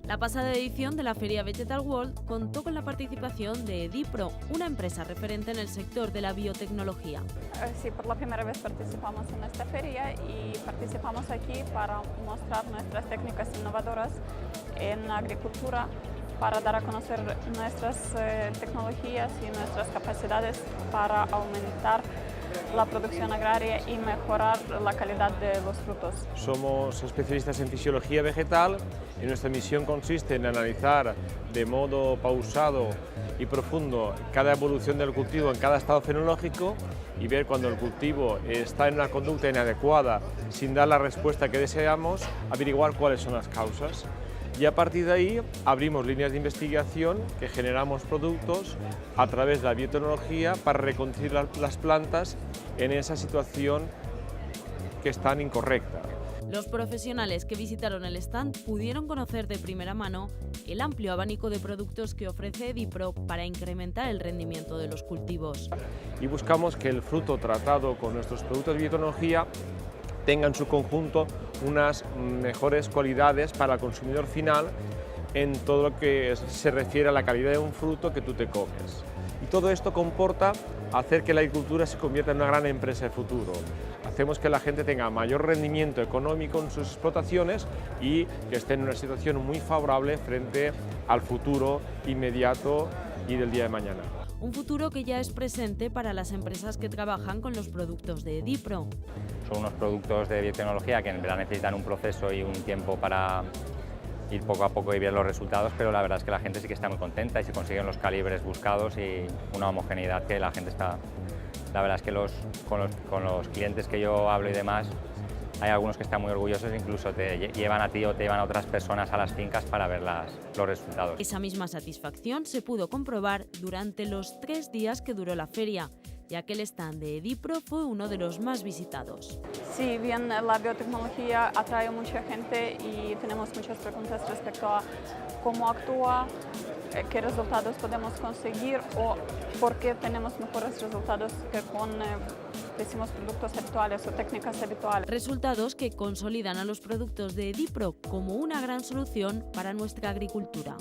La pasada edición de la Feria Vegetal World contó con la participación de Edipro, una empresa referente en el sector de la biotecnología. Sí, por la primera vez participamos en esta feria y participamos aquí para mostrar nuestras técnicas innovadoras en agricultura, para dar a conocer nuestras tecnologías y nuestras capacidades para aumentar la producción agraria y mejorar la calidad de los frutos. Somos especialistas en fisiología vegetal y nuestra misión consiste en analizar de modo pausado y profundo cada evolución del cultivo en cada estado fenológico y ver cuando el cultivo está en una conducta inadecuada sin dar la respuesta que deseamos, averiguar cuáles son las causas. Y a partir de ahí abrimos líneas de investigación que generamos productos a través de la biotecnología para reconducir las plantas en esa situación que es tan incorrecta. Los profesionales que visitaron el stand pudieron conocer de primera mano el amplio abanico de productos que ofrece Edipro para incrementar el rendimiento de los cultivos. Y buscamos que el fruto tratado con nuestros productos de biotecnología tenga en su conjunto unas mejores cualidades para el consumidor final en todo lo que se refiere a la calidad de un fruto que tú te comes. Y todo esto comporta hacer que la agricultura se convierta en una gran empresa de futuro. Hacemos que la gente tenga mayor rendimiento económico en sus explotaciones y que esté en una situación muy favorable frente al futuro inmediato y del día de mañana. Un futuro que ya es presente para las empresas que trabajan con los productos de Edipro. Son unos productos de biotecnología que en verdad necesitan un proceso y un tiempo para ir poco a poco y ver los resultados, pero la verdad es que la gente sí que está muy contenta y se consiguen los calibres buscados y una homogeneidad que la gente está... La verdad es que con los clientes que yo hablo y demás, hay algunos que están muy orgullosos, incluso te llevan a ti o te llevan a otras personas a las fincas para ver los resultados. Esa misma satisfacción se pudo comprobar durante los 3 días que duró la feria, ya que el stand de Edipro fue uno de los más visitados. Sí, bien, la biotecnología atrae a mucha gente y tenemos muchas preguntas respecto a cómo actúa, qué resultados podemos conseguir o por qué tenemos mejores resultados que con decimos productos habituales o técnicas habituales. Resultados que consolidan a los productos de Edipro como una gran solución para nuestra agricultura.